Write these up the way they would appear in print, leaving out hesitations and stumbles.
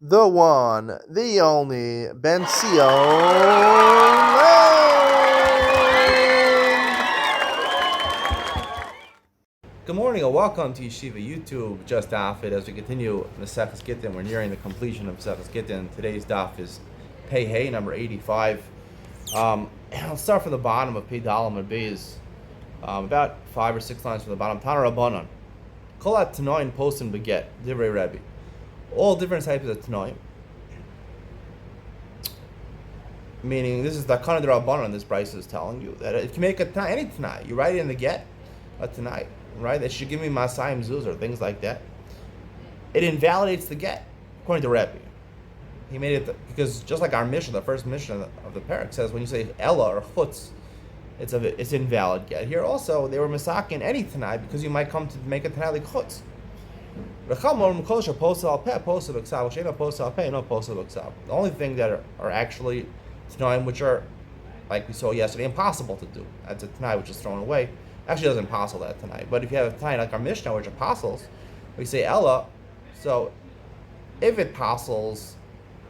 the one, the only, Ben Sion. Good morning and welcome to Yeshiva YouTube, just Daf It. As we continue Daf It Gittin, we're nearing the completion of Daf It Gittin. Today's Daf is Pei Hey, number 85. I'll start from the bottom of Pei Dalam and Beis, about 5 or 6 lines from the bottom. Tana Rabbanan. Kolat Tanoim Postin Beget, Divrei Rebbe. All different types of Tanoim. Meaning, this is the kind of the Rabbanan this Bryce is telling you, that if you make a Tanai, any Tanai, you write it in the get, a Tanai, right? They should give me Masayim Zuz or things like that. It invalidates the get, according to Rebbe. He made it, because just like our mission, the first mission of the parak says, when you say Ella or Chutz, it's invalid get. Here also, they were misakin any Tanai, because you might come to make a Tanai like Chutz. The only thing that are actually Tanaim, which are, like we saw yesterday, impossible to do. That's a Tanai which is thrown away. Actually, it doesn't apostle that tonight. But if you have a Tanai like our Mishnah, which apostles, we say Ella. So, if it apostles,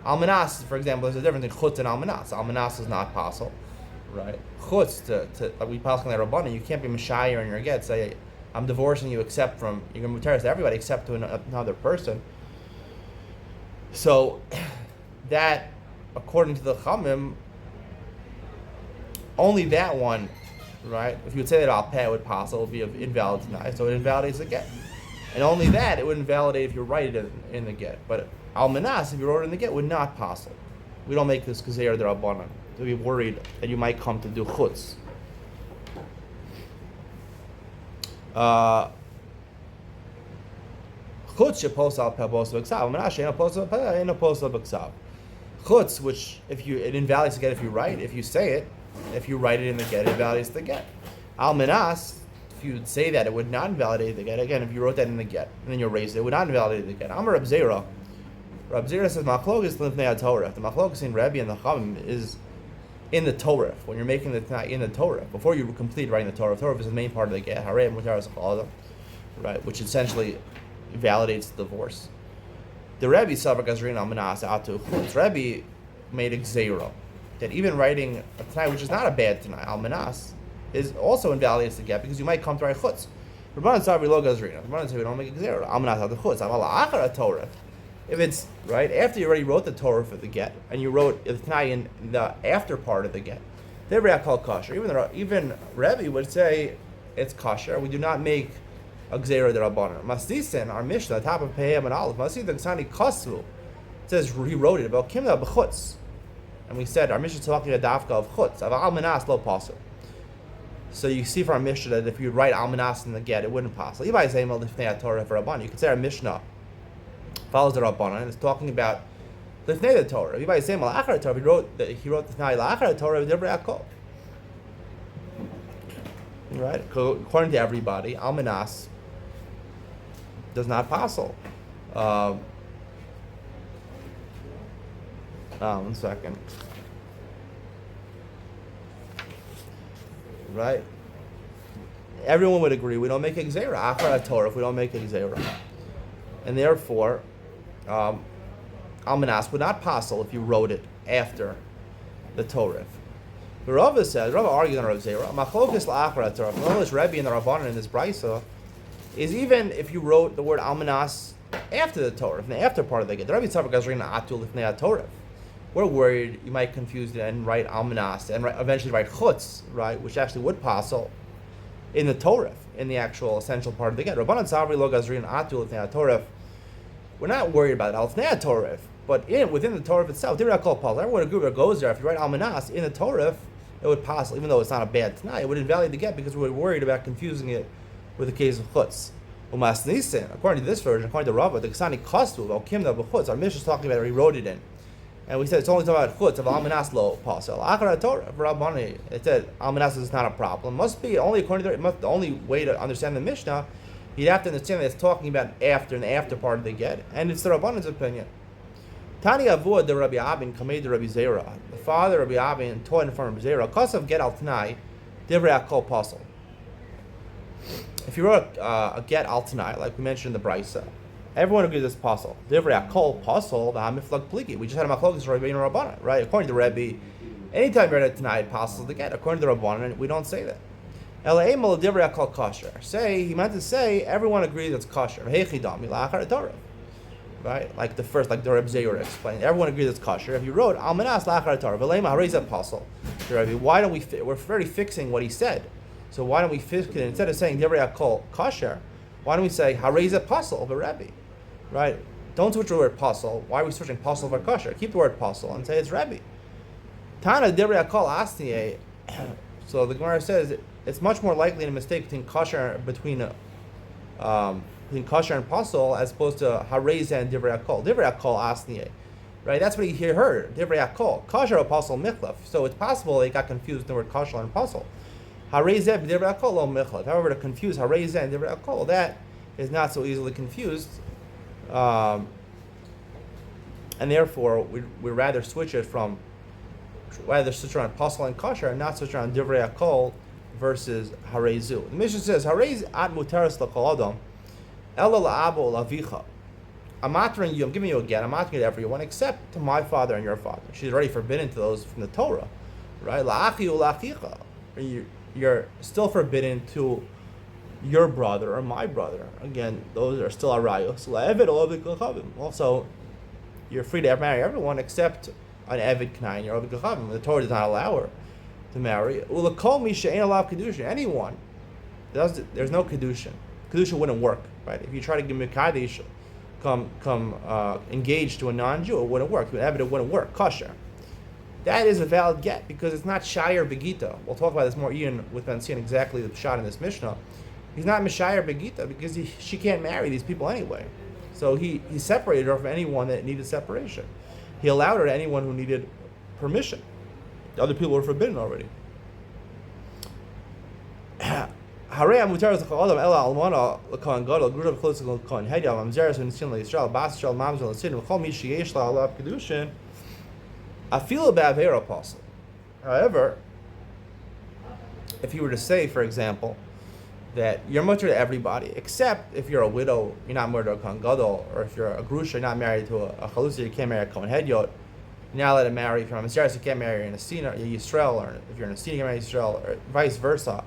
Almanas, for example, there's a difference in Chutz and Almanas. Almanas is not apostle, right? Chutz, like we apostle in the Rabbanan, you can't be Meshayir in your get. Say, I'm divorcing you except from, you're going to mutaris to everybody except to another person. So, that, according to the Chamim, only that one, right? If you would say that al peh would apostle, it would be of invalid tonight, so it invalidates the get. And only that, it would invalidate if you write it in the get. But al manas, if you wrote it in the get, would not apostle. We don't make this gezer d'Rabbanan to be worried that you might come to do chutz. Chutz shepos al peh pos b'ksav. Manas she'en pos al peh, ein pos al b'ksav. Chutz, which it invalidates the get if you write. If you say it, if you write it in the get, it invalidates the get. Al manas, if you would say that, it would not invalidate the get. Again, if you wrote that in the get and then you erased it, it would not invalidate the get. Amar Reb Zera. Reb Zera says machlokes l'fnei haTorah. The machlokes in Rebbe and the Chachamim is in the Torah. When you're making the Tanai in the Torah, before you complete writing the Torah, Torah is the main part of the get. Harei mutaras chaladim, right, which essentially validates the divorce. The Rebbe Savar Gazrin al Manas Atu Chutz. Rebbe made a gzera that even writing a Tanai, which is not a bad Tanai, al Manas, is also invalidates the get because you might come to write Chutz. Rabbanan Savar lo Gazrin. Rabbanan say we don't make a gzera. Al Manas Atu Chutz. Aval Achar Torah. If it's right after you already wrote the Torah for the get and you wrote the Tanai in the after part of the get, they're called kosher. Even Rebbe would say it's kosher. We do not make a gzera d'Rabbanan. Masdisen, our Mishnah, top of Peham and Aleph, Masdisen Ksani Kasu, it says he wrote it about Kimna b'chutz, and we said our Mishnah is talking about dafka of chutz. Av almanas lo pasul. So you see from our Mishnah that if you write almanas in the get, it wouldn't pasul. Levi Zayim lifnei Torah for Rabbanan. You could say our Mishnah follows the Rabbanan and it's talking about lifnei the Torah. Levi Zayim la'achar Torah. He wrote the Tanai la'achar Torah v'divrei hakol. Right, according to everybody, almanas does not apostle. One second. Right? Everyone would agree we don't make a gzera. Achar Torah if we don't make a gzera. And therefore, almanas would not apostle if you wrote it after the Torah. The Rava says, Rava argues on Rav Zera, machlokes la'achar Torah. Notice Rebbe and the Rabbanan in this brisa is even if you wrote the word almanas after the Torah, in the after part of the get. The Rebbe Tzavar Gazrin atul lifnei Torah. We're worried you might confuse it and write almanas and eventually write chutz, right, which actually would apostle in the Torah, in the actual essential part of the get. Rabbanan Tzavri lo Gazrin atul lifnei Torah. We're not worried about it, lifnei Torah, but within the Torah itself, everyone agrees that goes there. If you write almanas in the Torah, it would pass, even though it's not a bad Tanai, it would invalidate the get because we're worried about confusing it with the case of chutz. According to this version, according to Rava, the Ksani Kastu about Kimna b'chutz, our Mishnah is talking about it, he wrote it in. And we said it's only talking about chutz of almanas lo pasel. Achar Torah for Rabbani, it said almanas is not a problem. Must be only according to the only way to understand the Mishnah, you'd have to understand that it's talking about after and the after part of the get, and it's the Rabbanan's opinion. Tani Avua de Rabbi Abin Kamei de Rabbi Zera. The father Rabbi Abin taught in front of Rabbi Zera. Kasav get al Tanai, divrei hakol pasel. If you wrote a get al Tanai, like we mentioned in the Brisa, Everyone agrees it's possible. Divrei Akol possible. The Hamiflag Pligi. We just had a machlokes Rabbi and Rabbanan, right? According to Rabbi, anytime you're tonight, possible to get. According to Rabbanan, we don't say that. Elaimol Divrei Akol kosher. Say he meant to say everyone agrees it's kosher. Heichidami la'achar Torah. Right, like the first, like the Reb Zayur explained. Everyone agrees it's kosher. If you wrote Almanas la'achar Torah, V'leima harei apostle. Why don't we? We're already fixing what he said. So why don't we fix it instead of saying Divrei Akol kosher? Why don't we say harei apostle of a Rebbe? Right? Don't switch the word apostle. Why are we switching apostle for kosher? Keep the word apostle and say it's Rebbe. Tana Divrei Akol asniye. So the Gemara says it's much more likely in a mistake between kosher kosher and apostle as opposed to hareza and divrei akol. Divrei akol asniye, right? That's what he heard. Divrei akol, kosher apostle michlef. So it's possible they got confused with the word kosher and apostle. Hareza divrei akol lo michlef. However, to confuse hareza and divrei akol, that is not so easily confused, and therefore we rather switch it from around apostle and kosher and not switch around divrei akol versus harezu. The Mishnah says harez at muteres l'kol adam. Ela la'abo lavicha. I'm answering you. I'm giving you a get. I'm answering to everyone except to my father and your father. She's already forbidden to those from the Torah, right? La'achi u'la'achicha. You're still forbidden to your brother or my brother. Again, those are still arayos. La'eved u'lavik l'chavim. Also, you're free to marry everyone except an eved knain. You're ovik l'chavim. The Torah does not allow her to marry. U'lakol mi she'ein alav kedushin. Anyone. There's no kedushin. Kedusha wouldn't work, right? If you try to give Mekadesh engaged to a non-Jew, it wouldn't work. It wouldn't work. Kosher. That is a valid get because it's not Shire Begita. We'll talk about this more, Ian, with Ben seeing exactly the shot in this Mishnah. He's not Mishayir Begita because she can't marry these people anyway. So he separated her from anyone that needed separation. He allowed her to anyone who needed permission. The other people were forbidden already. Harei amutar zechol adam ela almana l'kohen gadol gruda b'chutz l'kohen hedya mamzeres v'nisin l'Yisrael bas shel mamzer l'sin v'chol mi sheyesh la'alav kedushin afilu ba'avera apostle. However, if you were to say, for example, that you're mutter to everybody except if you're a widow, you're not married to a kohen gadol, or if you're a grusha, you're not married to a chalusa, you can't marry a kohen hedyot. You're not allowed to marry if you're a mamzeres, you can't marry a Nesina, Yisrael, or if you're a Nesina, you can't marry Yisrael, or vice versa.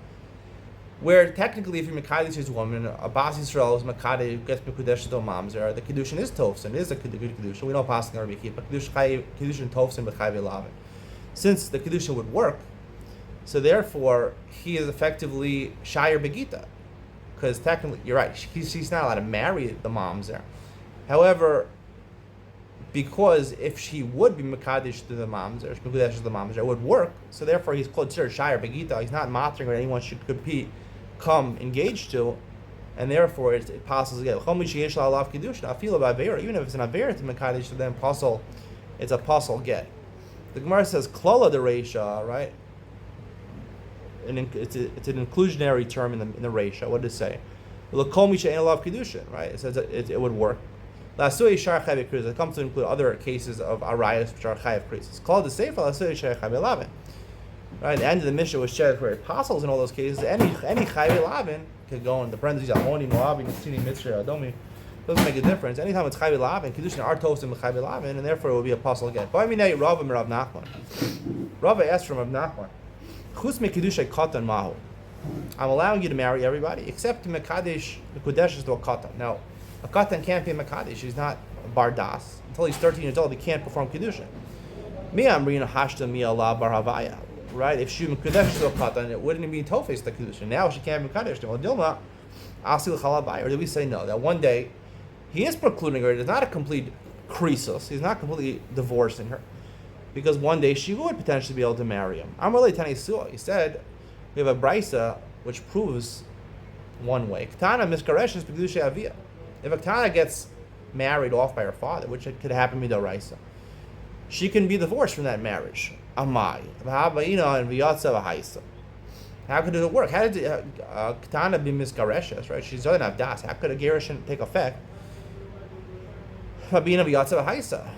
Where technically, if you're Mekadesh is a woman, a Bas Yisrael is Mekadesh, gets Mekudesh to Mamzer, the Kedushin is Tofsin, is a good Kedushin. We don't pass on Rabbi but Kedushin Tofsin B'chai V'lavin. Since the Kedushin would work, so therefore, he is effectively Shire Begita. Because technically, you're right, she's not allowed to marry the Mamzer. However, because if she would be Mekadesh to the Mamzer, Mekudesh to the Mamzer, it would work. So therefore, he's considered Shire Begita. He's not mattering what anyone should come engaged to, and therefore it passes again. Even if it's an Avera to Mekadesh to them, apostle, it's apostle get. The Gemara says Klala de Reisha, right? And it's an inclusionary term in the Reisha. What did it say? Right? It says it would work. It comes to include other cases of arayos which are chayav krisis. It's called the Sefer Lasui Shar Chayav Elavin. Right, the end of the Mishnah was shared for apostles in all those cases. Any Chayav Elavin could go in the parentheses Amoni, Moabi, Nitzini, Mitzri, Adomi. Doesn't make a difference. Anytime it's Chayav Elavin, Kedushin are toast in Chayav Elavin, and therefore it will be apostle again. But I mean, Rava and Rav Nachman. Rava asked from Rav Nachman, Chus me Kedushay Katan Mahu. I'm allowing you to marry everybody except Mekadesh, Mekudesh is to a Katan. Now, a Katan can't be a Mekadesh. He's not a Bardas. Until he's 13 years old, he can't perform Kedushin. Mi Amrina Hashta Mi Allah Bar Havaya. Right? If she Mekadesh to a Katan, it wouldn't be Tofes the Kedushin. Now she can't be Mekadesh. Well, Dilma, Asil Chalabai. Or did we say no? That one day, he is precluding her. It's not a complete krisos. He's not completely divorcing her. Because one day she would potentially be able to marry him. Amrle Tani Suah. He said, we have a brisa which proves one way. Ktana miskareshes b'kedusha avia. If a Ktana gets married off by her father, which it could happen midoraisa, she can be divorced from that marriage. Amai. And v'yatsa v'haisa. How could it work? How did Ktana be miskareshes, right? She's doesn't have das. How could a gerushin take effect? Fabina v'yatsa v'haisa.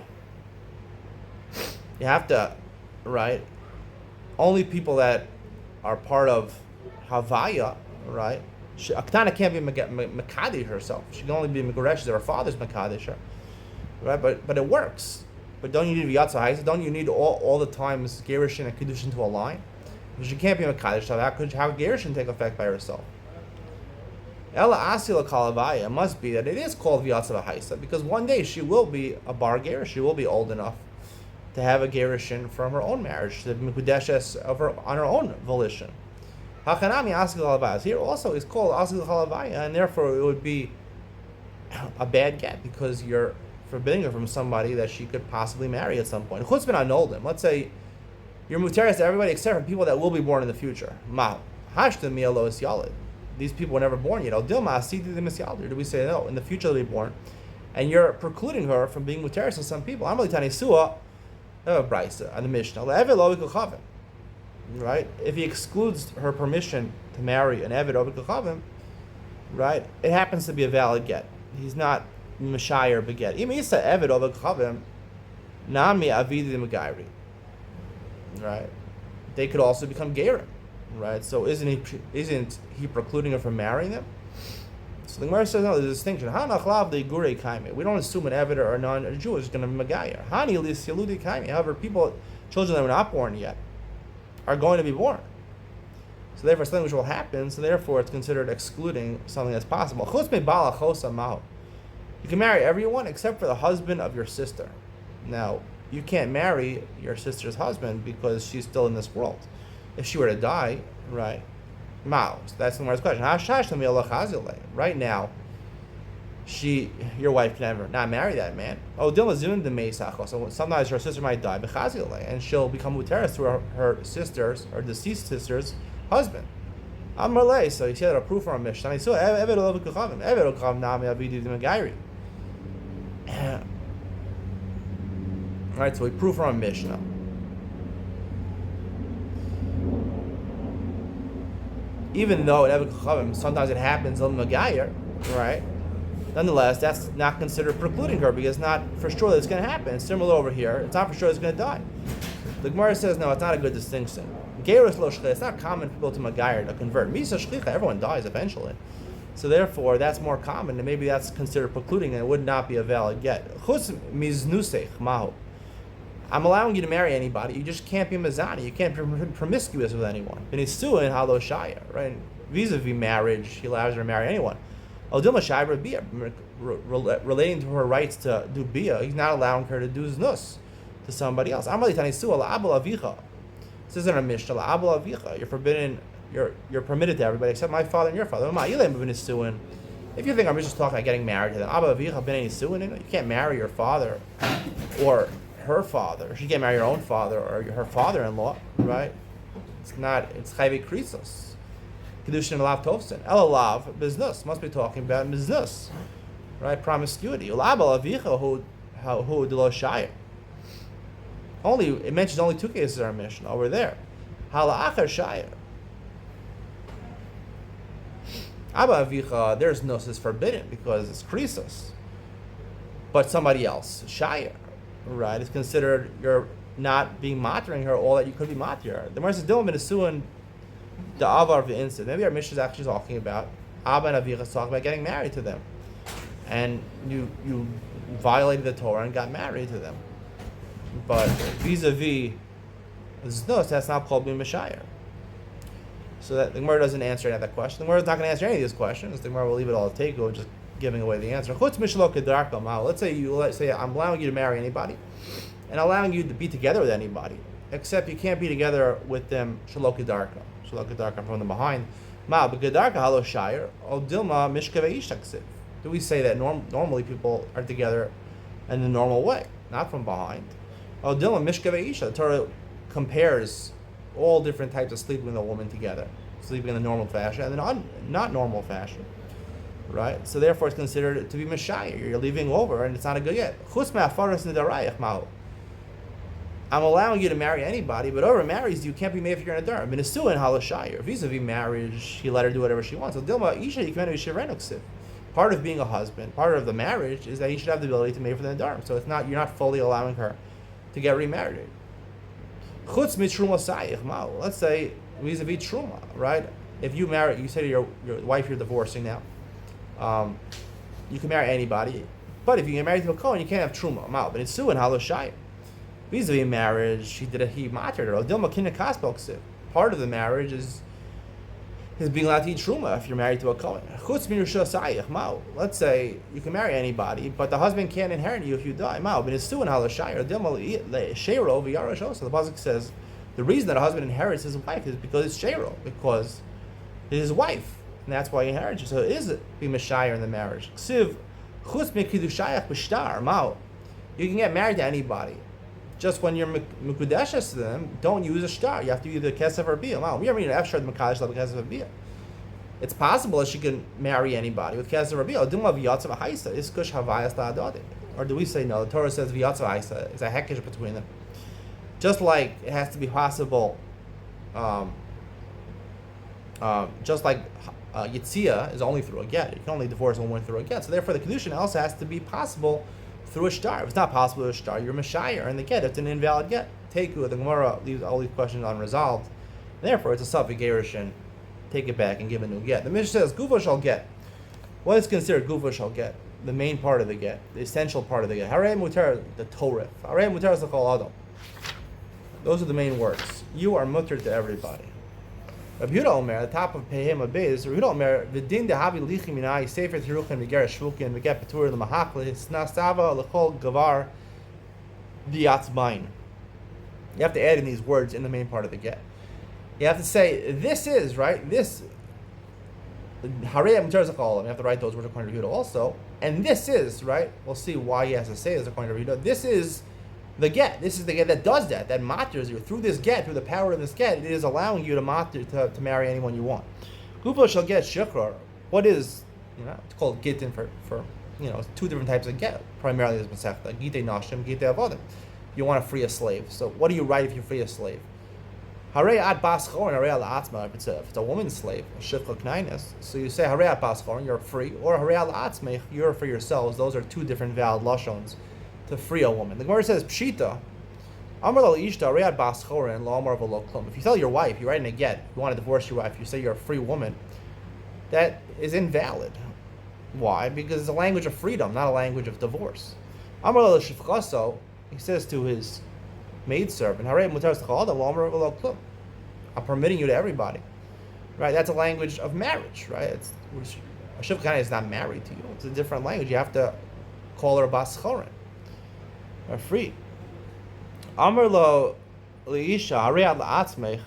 You have to, right? Only people that are part of Havaya, right? A Ketana can't be Makadish herself. She can only be Megoresh if her father's Makadish her. Right? But it works. But don't you need V'yatza Haisa? Don't you need all the times Gerushin and Kedushin to align? If she can't be Makadish, how Gerushin take effect by herself? Ella Asila Kalavaya must be that it is called V'yatza Haisa because one day she will be a bar Gerish. She will be old enough to have a Gerushin from her own marriage, to Mikudeshes on her own volition. Hachanami Asila Kalavaya. Here also is called Asila Kalavaya, and therefore it would be a bad get because you're forbidding her from somebody that she could possibly marry at some point. Chutz ben anoldim. Let's say you're muteris to everybody except for people that will be born in the future. Ma hashtem mialos yalid. These people were never born yet. Dilma asidi the misyalid. Do we say no? In the future they'll be born, and you're precluding her from being muteris to some people. Amali tani suah, braysa and the Mishnah. Le'eved lo v'kochavim. Right? If he excludes her permission to marry an eved lo v'kochavim, right? It happens to be a valid get. He's not Mashayir beget. Imisa Evid over Chavim, Nami Avidi Magairi. Right? They could also become Gerim. Right? So isn't he precluding her from marrying them? So the Gemara says no, there's a distinction. Hanachlav de Gure Kaime. We don't assume an Evid or a non-Jew is going to be Magair. Hani Lis Yaludi Kaime. However, children that were not born yet, are going to be born. So therefore something which will happen, so therefore it's considered excluding something that's possible. Chutz me bala chosa mahu. You can marry everyone except for the husband of your sister. Now, you can't marry your sister's husband because she's still in this world. If she were to die, right? Mao. So that's the first question. Right now, your wife can never not marry that man. Oh, so sometimes her sister might die, and she'll become muteris to her sister's or deceased sister's husband. Amarle. So you see that a proof from a Mishnah. So Right, so we prove from a Mishnah. Even though in Eved Kochavim, sometimes it happens on Magayer, right? Nonetheless, that's not considered precluding her because it's not for sure that it's going to happen. It's similar over here. It's not for sure it's going to die. The Gemara says, no, it's not a good distinction. Gerus lo shchita. It's not common for people to Magayer to convert. Misa shchita. Everyone dies eventually. So therefore, that's more common, and maybe that's considered precluding, and it would not be a valid get. Chutz miznusech mahu. I'm allowing you to marry anybody. You just can't be mizani. You can't be promiscuous with anyone. Benisuin halo shaya, right? Vis-a-vis marriage, he allows her to marry anyone. Odilma shayra bia, relating to her rights to do bia, he's not allowing her to do znus to somebody else. Amali tanisu ala abul avicha. This isn't a mishnah. La abul avicha. You're forbidden. You're permitted to everybody except my father and your father. If you think I'm just talking about getting married to them, you can't marry your father or her father. She can't marry your own father or her father-in-law, right? It's chayve krisos. Kedushin alav tovsin. Elalav biznus. Must be talking about biznus, right? Promiscuity. Ulabal avicha who delo shayir. It mentions only two cases in our mission over there. Halachar shayir. Abba avicha, there's no is forbidden because it's krisos. But somebody else, shayir, right, is considered you're not being matering her all that you could be matering her. The Gemara says, "Dilma benisuin the avar of the incident." Maybe our mission is actually talking about Abba and avicha talking about getting married to them, and you violated the Torah and got married to them. But vis-a-vis znus, that's not called being mashayir. So that the Gemara doesn't answer any of that question. The Gemara is not going to answer any of these questions. The Gemara will leave it all at Teiko, just giving away the answer. Let's say I'm allowing you to marry anybody, and allowing you to be together with anybody, except you can't be together with them shalok kedarka from the behind. Do we say that normally people are together in the normal way, not from behind? The Torah compares all different types of sleeping with a woman together, sleeping in the normal fashion and then not normal fashion, right? So therefore, it's considered to be mashayir. You're leaving over, and it's not a good yet. I'm allowing you to marry anybody, but whoever marries you can't be made for your nadar. Minasuin halashayir. Vis-a-vis marriage, he let her do whatever she wants. So dilma isha yikmenu shirenuksiv. Part of being a husband, part of the marriage, is that he should have the ability to make for the nadar. So you're not fully allowing her to get remarried. Chutz mitruma sayich ma'u. Let's say vis-a-vis truma, right? if you say to your wife you're divorcing now, you can marry anybody, but if you get married to a Kohen, you can't have truma. But it's suin haloshayim. Vis-a-vis marriage, he mattered her. Part of the marriage is being allowed to eat truma if you're married to a Kohen. Let's say you can marry anybody, but the husband can't inherit you if you die. But it's suin haloshayim. So the pasuk says the reason that a husband inherits his wife is because it's shero, because it's his wife, and that's why he inherits you. So it is be mishayir in the marriage. You can get married to anybody. Just when you're mekudeshes to them, don't use a shtar. You have to use the kesef or bia. We are reading afshar the mekadosh the kesef or bia. It's possible that she can marry anybody with kesef or bia. Or do we say no? The Torah says v'yatzav haisa. It's a hekesh between them. Just like it has to be possible. Just like Yitzia is only through a get. You can only divorce a woman through a get. So therefore, the kedushin also has to be possible through a shtar. If it's not possible through a shtar, you're mashayir in the get. It's an invalid get. Teku, the Gemara leaves all these questions unresolved. Therefore, it's a safek gerushin. Take it back and give a new get. The Mishnah says gufa shall get. What is considered gufa shall get? The main part of the get, the essential part of the get. Harei mutar, the Torah. Harei mutar is the kol adam. Those are the main words. You are mutter to everybody. Rabbi Yehuda Omer, at the top of Pehim Abiz, Rabbi Yehuda Omer, v'din dehavi lichim minai sefer tiruchin v'ger shvukin v'get petur l'mahakli snasava l'chol gavar diatzmain. You have to add in these words in the main part of the get. You have to say, this is, right? This, harei mutar zechol. You have to write those words according to Yehuda also. And this is, right? We'll see why he has to say this according to Yehuda. This is the get. This is the get that does that matters you. Through this get, through the power of this get, it is allowing you to matter to marry anyone you want. Gufa shall get shikrar. What is, it's called gittin for two different types of get. Primarily as Masechta, gitei nashim, gitei avodim. You want to free a slave. So what do you write if you free a slave? Harei ad bas chorin, harei al atzma. If it's a woman's slave, shikra knainis. So you say harei ad bas chorin, you're free, or harei al atzmech, you're for yourselves. Those are two different valid lashons to free a woman. The Gemara says, Pshita, Amar lo ishta re'ad bas chorin lo amar v'lo klum. If you tell your wife, you're writing a get, you want to divorce your wife, you say you're a free woman, that is invalid. Why? Because it's a language of freedom, not a language of divorce. Amar lo shifchaso, he says to his maidservant, Harei mutar l'chol lo amar v'lo klum. I'm permitting you to everybody. Right? That's a language of marriage, right? A shifchana is not married to you. It's a different language. You have to call her bas chorin. Are free. Amar lo liisha harei ad la'atzmech.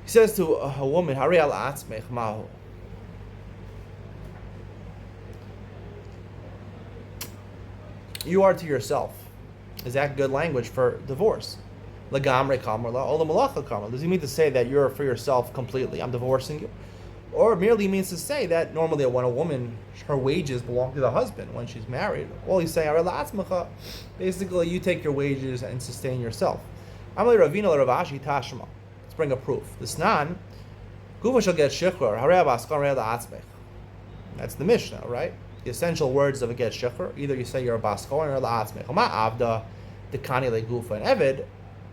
He says to a woman, harei ad la'atzmech mahu. You are to yourself. Is that good language for divorce? Lagamre kamar la ola malacha kamar. Does he mean to say that you're for yourself completely? I'm divorcing you. Or merely means to say that normally when a woman, her wages belong to the husband when she's married. Well, he's saying, basically you take your wages and sustain yourself. Let's bring a proof. The Snan, Gufa shall get shikhr, that's the Mishnah, right? The essential words of a get shikhr, either you say you're a baskor or la'atzmech. Avda, dekani le gufa. And Eved,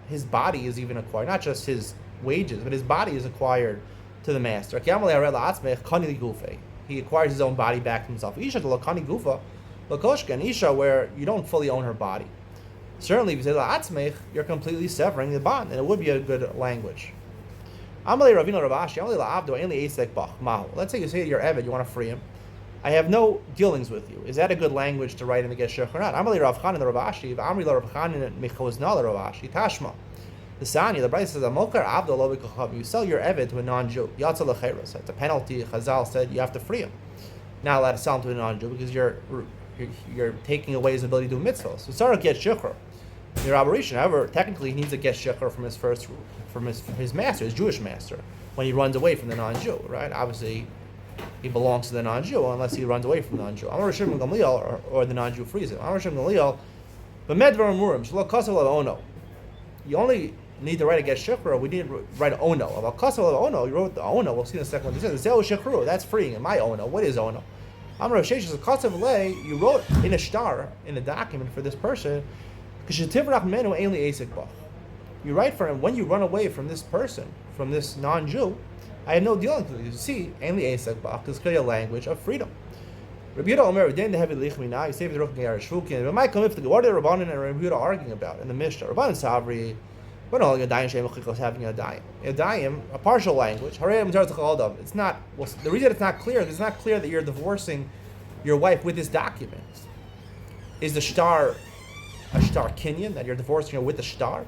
his body is even acquired, not just his wages, but his body is acquired to the master. He acquires his own body back to himself. Isha gufa, an Isha where you don't fully own her body. Certainly, if you say la'atzmech, you're completely severing the bond, and it would be a good language. Let's say you say to your Eved, you want to free him. I have no dealings with you. Is that a good language to write in the Geshech or not? Tashma. The Sanya, the Brayta says, you sell your Eved to a non-Jew. It's a penalty. Chazal said you have to free him. Not allowed to sell him to a non-Jew because you're taking away his ability to do mitzvahs. So Sarah gets shikhr. Your operation, however, technically he needs to get shikhr from his master, his Jewish master, when he runs away from the non-Jew, right? Obviously, he belongs to the non-Jew unless he runs away from the non-Jew. Amar Shimon Gamliel, or the non-Jew frees him. Amar Shimon Gamliel, b'medvar amurim shelo kasav ono. You only need to write a get shikhr. We didn't write ono. About kasav ono, you wrote the ono. We'll see in a second what it says. Zeu shikhr. That's freeing him. My ono. What is ono? Amar Sheish is kasav lei. You wrote in a shtar in a document for this person. You write for him, when you run away from this person, from this non-Jew, I have no dealings with you. You see, ainly Esak Bach is clearly a language of freedom. Rabbi Yehuda Omer, then the heavy lichmina, you say the Ruchni Yarashvukin. But might come if the what are Rabbanan and Rabbi Yehuda arguing about in the Mishnah? Rabbanan Savri, what all Yadayim Shem Chikos having Yadayim. Yadayim, a partial language. It's not. Well, the reason it's not clear is it's not clear that you're divorcing your wife with this document. Is the shtar a shtar kinyan that you're divorcing her with the shtar,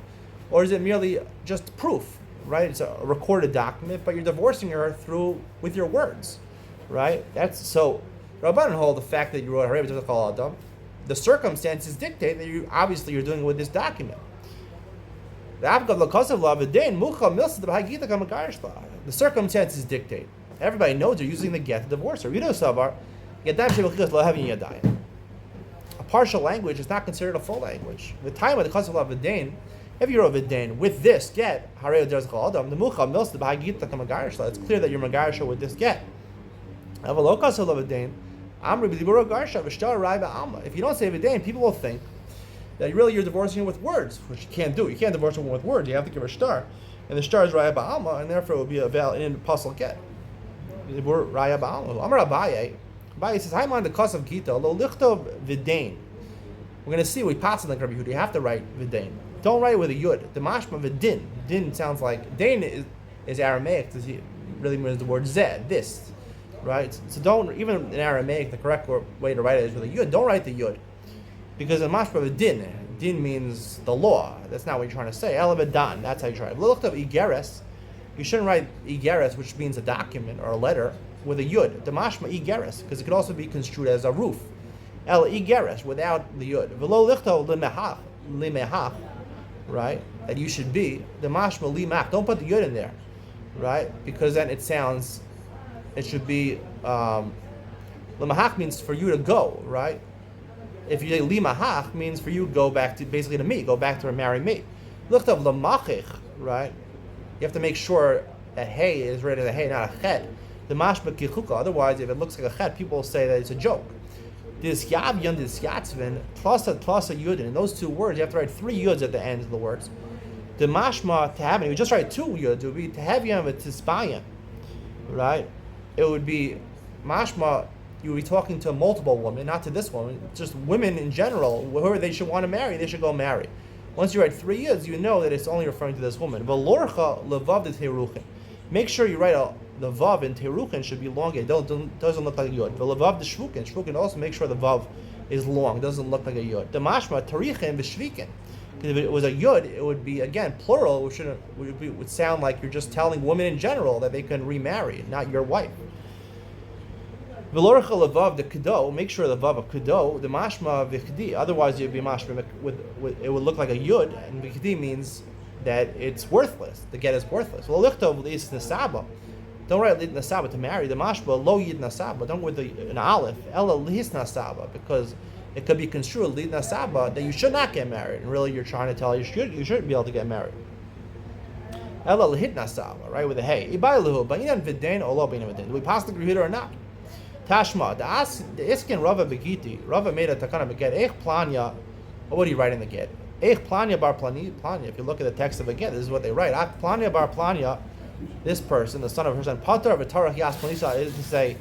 or is it merely just proof? Right, it's a recorded document, but you're divorcing her with your words, right? That's so. Rabbanan hold the fact that you wrote Harei B'Tachal Adam, the circumstances dictate that you're doing it with this document. The circumstances dictate. Everybody knows you're using the get to divorce her. A partial language is not considered a full language. The time of the Kasav of Vidain, if you're a Vidain with this get, Harei B'Tachal Adam, the Mucha Milsa the Bahagita Kamagarishla, it's clear that you're Magarisha with this get. If you don't say Vidain, people will think that really you're divorcing her with words, which you can't do. You can't divorce a woman with words. You have to give her a shtar. And the shtar is Raya Ba'alma, and therefore it would be a valid in apostle get. Raya Ba'alma. Amar Abaye. Abaye says, I'm on the cause of Gita, lo lichtov Vidain. We're going to see, we pass it like Rabbi Yehuda. You have to write Vidain. Don't write it with a yud. The mashma Vidin. Din sounds like, Dain is Aramaic. It really means the word zeh, this. Right? So don't, even in Aramaic, the correct way to write it is with a yud. Don't write the yud. Because in mashma Vidin, din means the law. That's not what you're trying to say. Elabadan, that's how you try it. Look up Igeres. You shouldn't write Igeres, which means a document or a letter, with a yud. The mashma Igeres, because it could also be construed as a roof. El Igeres, without the yud. Velo lichto limehach, right? That you should be. The mashma limach. Don't put the yud in there, right? Because then it sounds, it should be, limahach means for you to go, right? If you say limahach means for you to go back to, basically to me, go back to her, marry me. Look up lamachich, right? You have to make sure that hey is written as a hey, not a chet. The mashma kichuka. Otherwise, if it looks like a chet, people will say that it's a joke. This yavyan, this yatzvin, plus a yudin. In those two words, you have to write 3 yuds at the end of the words. The mashma tehavyan, you just write 2 yuds. It would be tehavyan with tisbayan, right? It would be mashma. You would be talking to multiple women, not to this woman. Just women in general, whoever they should want to marry, they should go marry. Once you write 3 years, you know that it's only referring to this woman. V'lorcha levav de teruchin. Make sure you write the vav in teruchin should be long. It doesn't look like a yod. V'levav de shvukin also make sure the vav is long. Doesn't look like a yod. The mashma tarichin v'shvikin. Because if it was a yod, it would be again plural, which would sound like you're just telling women in general that they can remarry, not your wife. V'lorcha levav the kedo. Make sure the vav of kedo the mashma v'chdi. Otherwise, you'd be mashma with it would look like a yud, and v'chdi means that it's worthless. The get is worthless. Well, lichtov lis nasaba. Don't write lit nasaba to marry. The mashma lo yid nasaba. Don't with an aleph. Ella lis nasaba, because it could be construed lit nasaba that you should not get married, and really you're trying to tell you shouldn't be able to get married. Ella lihit nasaba, right, with a hey. Ibayluhu ba'inan v'dain o lo ba'inan v'dain. Do we pass the grihita or not? Tashma, the Iskin Rava Begiti, Rava made a takana beget, Eich Planya, what do you write in the get? Eich Planya bar Planya, if you look at the text of the get, this is what they write. Planya bar Planya, this person, the son of a person, Patar V'tarach Yas Planisa, is to say,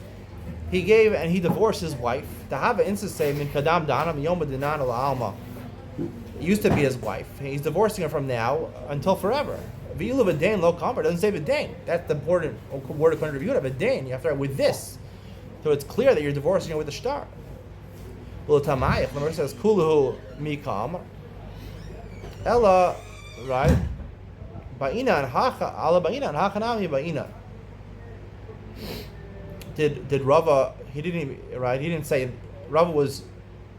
he gave and he divorced his wife. Tahava insase min kadam danam yom dinan alma. It used to be his wife. He's divorcing her from now until forever. V'ilu v'dain lo kambar, doesn't say v'dain. That's the important word according to Yehuda, v'dain. You have to write with this. So it's clear that you're divorcing her with a shtar. Well, Tamayach, the verse says, Kuluhu mikam. Ella, right? Ba'ina and hacha, ala ba'ina and hachanami ba'ina. Did Rava, he didn't say, Rava was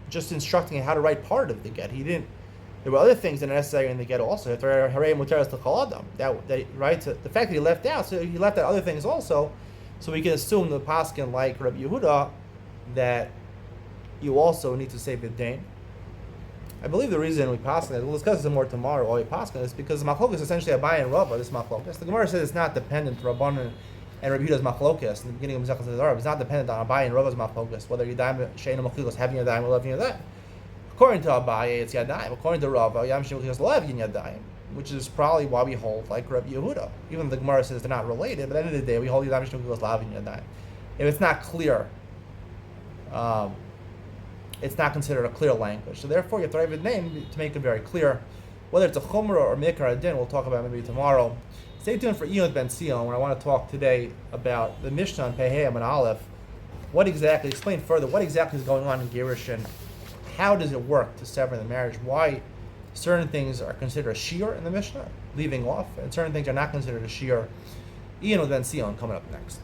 just instructing how to write part of the get. There were other things that are necessary in the get also. If there are harei muteras l'chol adam, that right? So the fact that he left out, so he left out other things also. So we can assume the paskin like Rabbi Yehuda that you also need to say Vidain. I believe the reason we paskin it, we'll discuss this more tomorrow, or we paskin is because machlokes is essentially Abaye and Rava, this machlokes. The Gemara says it's not dependent, Rabbanan and Rabbi Yehuda's machlokes in the beginning of Mezachas Zara. It's not dependent on Abaye and Rava's machlokes, whether Yadayim, Sheina Machlikos, having Yadayim or loving Yadayim. According to Abaye, it's Yadayim. According to Rava, Yam Shem Machlikos, loving Yadayim. which is probably why we hold like Rabbi Yehuda. Even the Gemara says they're not related, but at the end of the day, we hold Yadam Mishnu Kulos Lavin Yadayim. If it's not clear, it's not considered a clear language. So therefore, you have to write the name to make it very clear. Whether it's a Chumrah or Mikra Adin, we'll talk about maybe tomorrow. Stay tuned for Iyun Ben Sion, where I want to talk today about the Mishnah on Pehei and Aleph. Explain further, what exactly is going on in Gerushin? How does it work to sever the marriage? Why certain things are considered a shear in the Mishnah, leaving off, and certain things are not considered a shear. Iyun Ben Sion coming up next.